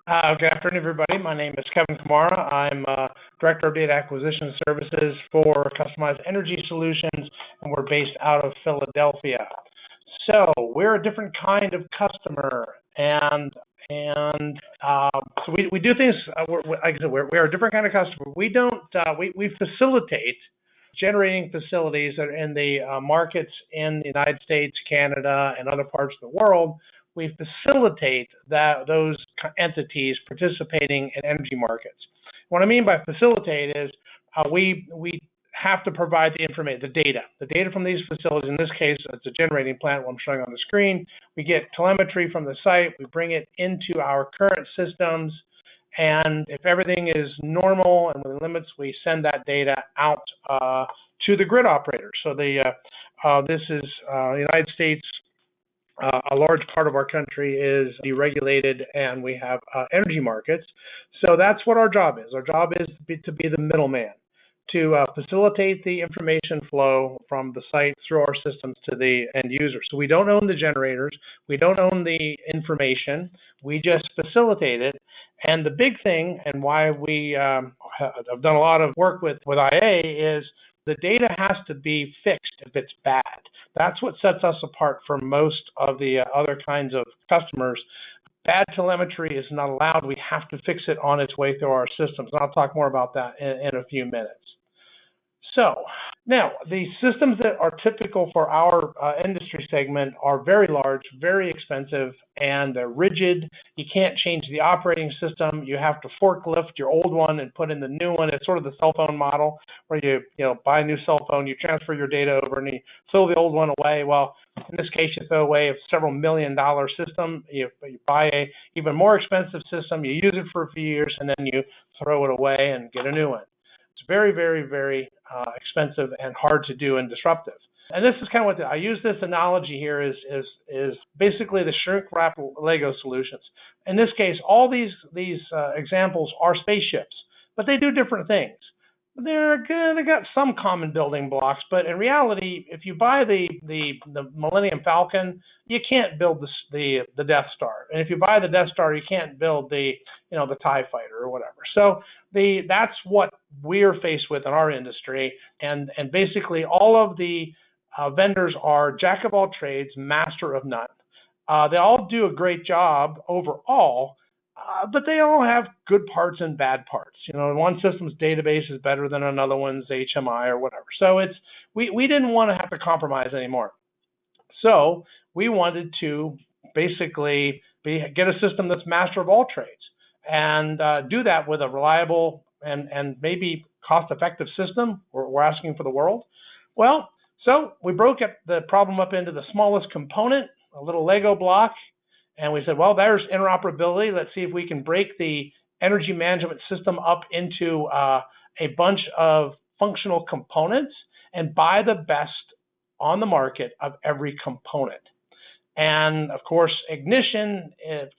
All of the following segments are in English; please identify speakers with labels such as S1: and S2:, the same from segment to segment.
S1: Good afternoon, everybody. My name is Kevin Komara. I'm Director of Data Acquisition Services for Customized Energy Solutions, and we're based out of Philadelphia. So we're a different kind of customer, and so we do things. Like I said, we're a different kind of customer. We don't we facilitate generating facilities that are in the markets in the United States, Canada, and other parts of the world. We facilitate those entities participating in energy markets. What I mean by facilitate is we have to provide the information, the data from these facilities. In this case, it's a generating plant, what I'm showing on the screen. We get telemetry from the site, we bring it into our current systems, and if everything is normal and within limits, we send that data out to the grid operator. So this is the United States. A large part of our country is deregulated, and we have energy markets. So that's what our job is. Our job is to be the middleman, to facilitate the information flow from the site through our systems to the end user. So we don't own the generators. We don't own the information. We just facilitate it. And the big thing, and why we have done a lot of work with IA, is the data has to be fixed if it's bad. That's what sets us apart from most of the other kinds of customers. Bad telemetry is not allowed. We have to fix it on its way through our systems. And I'll talk more about that in a few minutes. So now, the systems that are typical for our industry segment are very large, very expensive, and they're rigid. You can't change the operating system. You have to forklift your old one and put in the new one. It's sort of the cell phone model where you buy a new cell phone, you transfer your data over, and you throw the old one away. Well, in this case, you throw away a several $1 million system. You buy a even more expensive system. You use it for a few years, and then you throw it away and get a new one. It's very, very, very expensive and hard to do and disruptive. And this is kind of what I use this analogy here is basically the shrink wrap Lego solutions. In this case, all these examples are spaceships, but they do different things. They're good. They got some common building blocks, but in reality, if you buy the Millennium Falcon, you can't build the Death Star, and if you buy the Death Star, you can't build the TIE Fighter or whatever. So that's what we're faced with in our industry, and basically all of the vendors are jack of all trades, master of none. They all do a great job overall. But they all have good parts and bad parts. One system's database is better than another one's HMI or whatever. So we didn't want to have to compromise anymore. So we wanted to basically get a system that's master of all trades and do that with a reliable and maybe cost-effective system. We're asking for the world. Well, so we broke the problem up into the smallest component, a little Lego block. And we said, well, there's interoperability. Let's see if we can break the energy management system up into a bunch of functional components and buy the best on the market of every component. And of course, ignition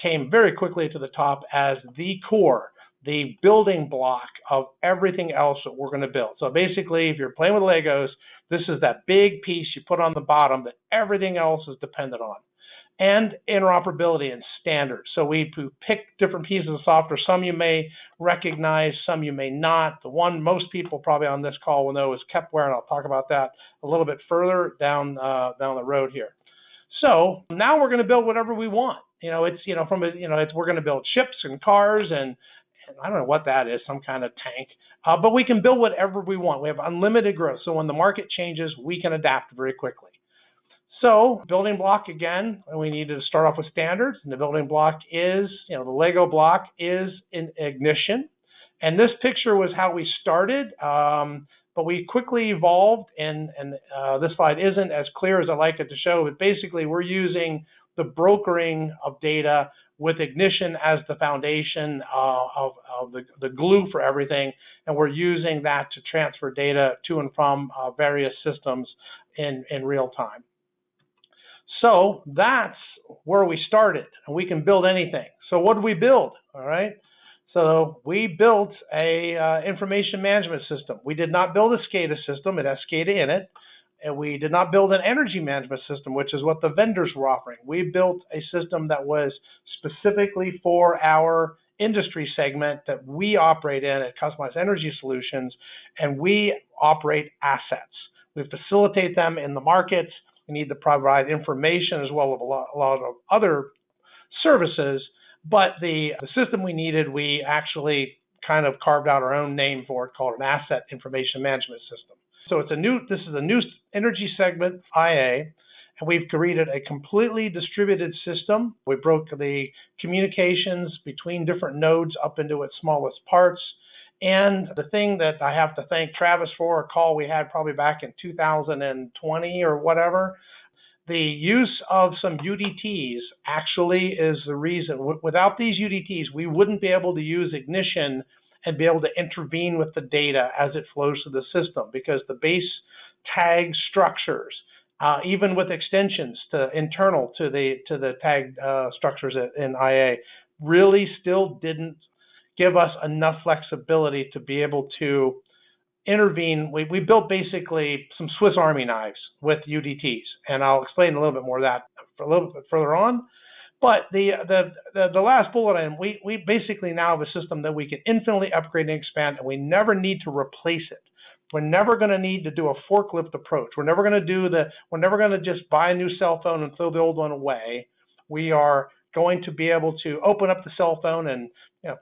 S1: came very quickly to the top as the core, the building block of everything else that we're going to build. So basically, if you're playing with Legos, this is that big piece you put on the bottom that everything else is dependent on. And interoperability and standards. So we pick different pieces of software. Some you may recognize, some you may not. The one most people probably on this call will know is Kepware, and I'll talk about that a little bit further down the road here. So now we're going to build whatever we want. We're going to build ships and cars and I don't know what that is, some kind of tank. But we can build whatever we want. We have unlimited growth. So when the market changes, we can adapt very quickly. So building block, again, we needed to start off with standards, and the building block is, the Lego block is in ignition. And this picture was how we started, but we quickly evolved, and this slide isn't as clear as I like it to show, but basically we're using the brokering of data with ignition as the foundation of the glue for everything, and we're using that to transfer data to and from various systems in real time. So that's where we started, and we can build anything. So what did we build? All right. So we built a information management system. We did not build a SCADA system. It has SCADA in it. And we did not build an energy management system, which is what the vendors were offering. We built a system that was specifically for our industry segment that we operate in at Customized Energy Solutions, and we operate assets. We facilitate them in the markets. We need to provide information as well as a lot of other services, but the system we needed, we actually kind of carved out our own name for it, called an Asset Information Management System. So this is a new energy segment, IA, and we've created a completely distributed system. We broke the communications between different nodes up into its smallest parts. And the thing that I have to thank Travis for, a call we had probably back in 2020 or whatever, the use of some UDTs actually is the reason. Without these UDTs, we wouldn't be able to use ignition and be able to intervene with the data as it flows through the system, because the base tag structures, even with extensions to internal to the tag structures in IA, really still didn't give us enough flexibility to be able to intervene. We built basically some Swiss Army knives with UDTs, and I'll explain a little bit more of that a little bit further on. But the last bullet item, we basically now have a system that we can infinitely upgrade and expand, and we never need to replace it. We're never going to need to do a forklift approach. We're never going to just buy a new cell phone and throw the old one away. We are going to be able to open up the cell phone and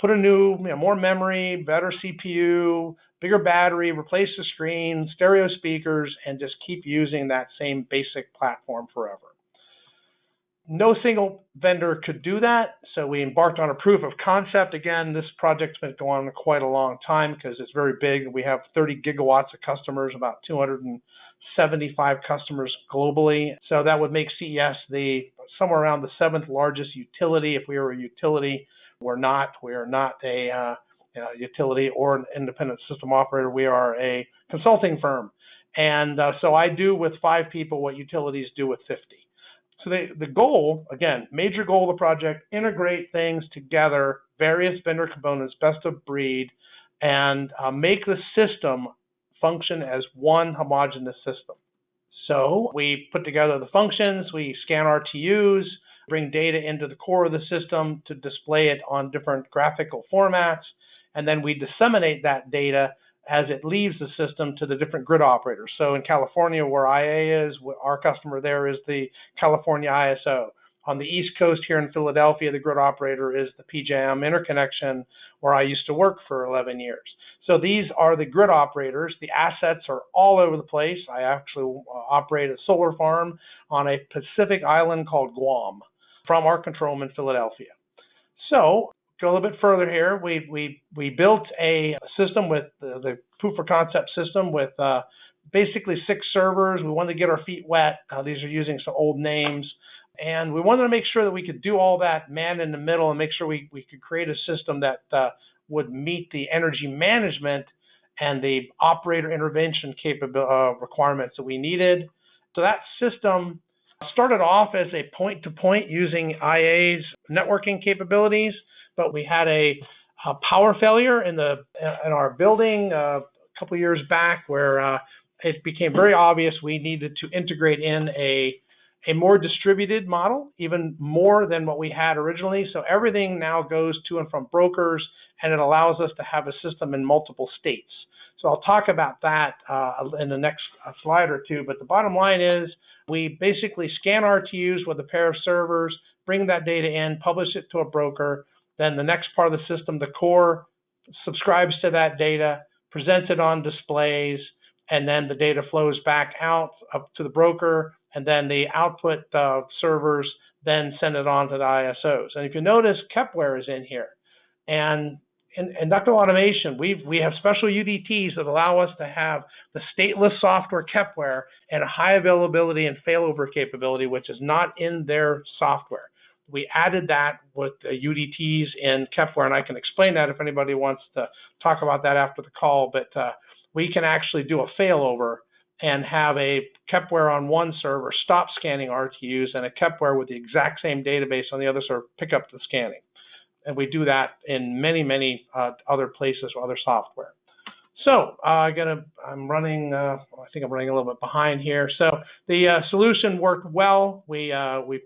S1: put a new, more memory, better CPU, bigger battery, replace the screen, stereo speakers, and just keep using that same basic platform forever. No single vendor could do that, so we embarked on a proof of concept. Again, this project's been going on quite a long time because it's very big. We have 30 gigawatts of customers, about 275 customers globally. So that would make CES somewhere around the 7th largest utility. If we were a utility, we're not. We are not a utility or an independent system operator. We are a consulting firm. And so I do with 5 people what utilities do with 50. So the goal, again, major goal of the project, integrate things together, various vendor components, best of breed, and make the system function as one homogeneous system. So we put together the functions, we scan RTUs, bring data into the core of the system to display it on different graphical formats, and then we disseminate that data as it leaves the system to the different grid operators. So in California, where IA is, our customer there is the California ISO. On the East Coast here in Philadelphia, the grid operator is the PJM interconnection, where I used to work for 11 years. So these are the grid operators. The assets are all over the place. I actually operate a solar farm on a Pacific island called Guam from our control room in Philadelphia. So go a little bit further here. We built a system with the proof of concept system with basically 6 servers. We wanted to get our feet wet. These are using some old names. And we wanted to make sure that we could do all that man in the middle and make sure we could create a system that would meet the energy management and the operator intervention requirements that we needed. So that system started off as a point-to-point using IA's networking capabilities, but we had a power failure in our building a couple of years back where it became very obvious we needed to integrate in a more distributed model, even more than what we had originally. So everything now goes to and from brokers, and it allows us to have a system in multiple states. So I'll talk about that in the next slide or two, but the bottom line is we basically scan RTUs with a pair of servers, bring that data in, publish it to a broker. Then the next part of the system, the core, subscribes to that data, presents it on displays, and then the data flows back out up to the broker, and then the output servers then send it on to the ISOs. And if you notice, Kepware is in here. And in inductive automation, we have special UDTs that allow us to have the stateless software Kepware and a high availability and failover capability, which is not in their software. We added that with the UDTs in Kepware, and I can explain that if anybody wants to talk about that after the call, but we can actually do a failover and have a Kepware on one server stop scanning RTUs and a Kepware with the exact same database on the other server pick up the scanning. And we do that in many, many other places or other software. So I think I'm running a little bit behind here. So the solution worked well. We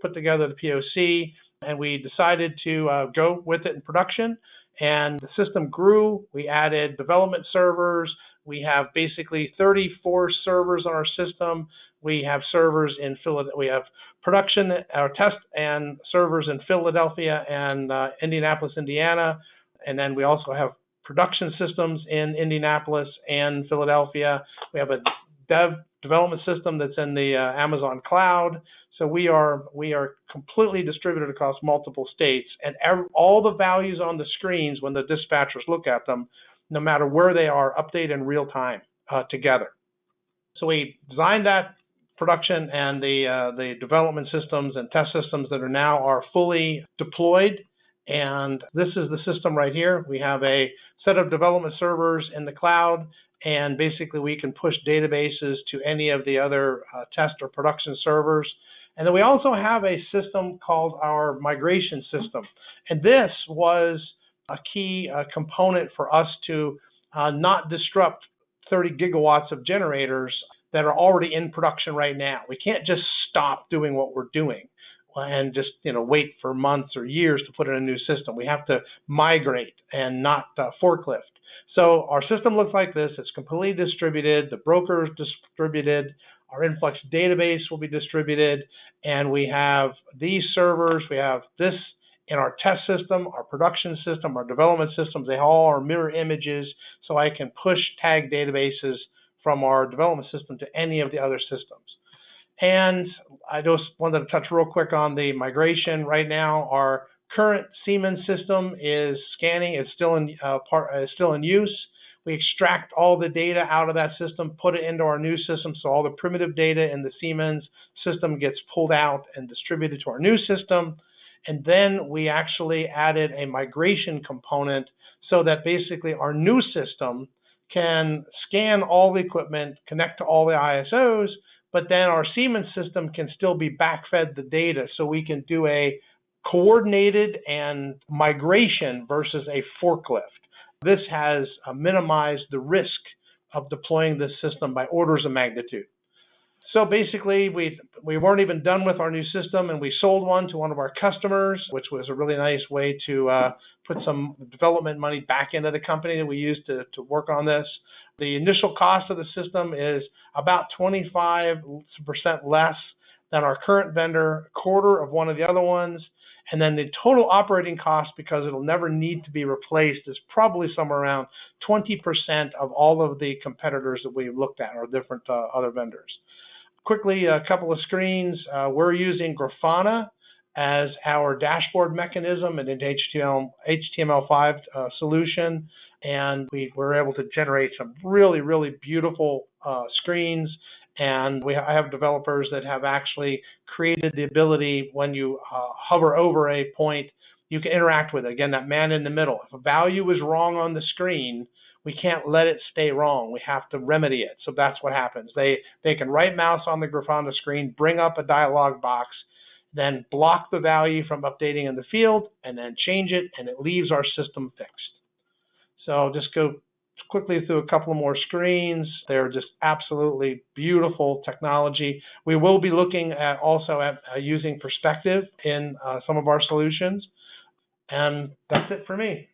S1: put together the POC and we decided to go with it in production. And the system grew. We added development servers. We have basically 34 servers on our system. We have servers in Philadelphia. We have production, our test and servers in Philadelphia and Indianapolis, Indiana. And then we also have production systems in Indianapolis and Philadelphia. We have a development system that's in the Amazon cloud. So we are completely distributed across multiple states, and all the values on the screens when the dispatchers look at them, no matter where they are, update in real time together. So we designed that production and the development systems and test systems that are fully deployed. And this is the system right here. We have a set of development servers in the cloud, and basically we can push databases to any of the other test or production servers. And then we also have a system called our migration system. And this was a key component for us to not disrupt 30 gigawatts of generators that are already in production right now. We can't just stop doing what we're doing and just wait for months or years to put in a new system. We have to migrate and not forklift. So our system looks like this. It's completely distributed. The broker is distributed. Our influx database will be distributed. And we have these servers. We have this in our test system, our production system, our development systems. They all are mirror images. So I can push tag databases from our development system to any of the other systems. And I just wanted to touch real quick on the migration. Right now, our current Siemens system is scanning. It's still in use. We extract all the data out of that system, put it into our new system, so all the primitive data in the Siemens system gets pulled out and distributed to our new system. And then we actually added a migration component so that basically our new system can scan all the equipment, connect to all the ISOs, but then our Siemens system can still be backfed the data, so we can do a coordinated and migration versus a forklift. This has minimized the risk of deploying this system by orders of magnitude. So basically, we weren't even done with our new system, and we sold one to one of our customers, which was a really nice way to put some development money back into the company that we used to work on this. The initial cost of the system is about 25% less than our current vendor, a quarter of one of the other ones. And then the total operating cost, because it'll never need to be replaced, is probably somewhere around 20% of all of the competitors that we've looked at, or different other vendors. Quickly, a couple of screens. We're using Grafana as our dashboard mechanism and an HTML5 solution. And we were able to generate some really, really beautiful screens. And I have developers that have actually created the ability, when you hover over a point, you can interact with it. Again, that man in the middle. If a value is wrong on the screen, we can't let it stay wrong. We have to remedy it. So that's what happens. They can right mouse on the Grafana screen, bring up a dialog box, then block the value from updating in the field, and then change it, and it leaves our system fixed. So I'll just go quickly through a couple of more screens. They're just absolutely beautiful technology. We will be looking at also at using perspective in some of our solutions. And that's it for me.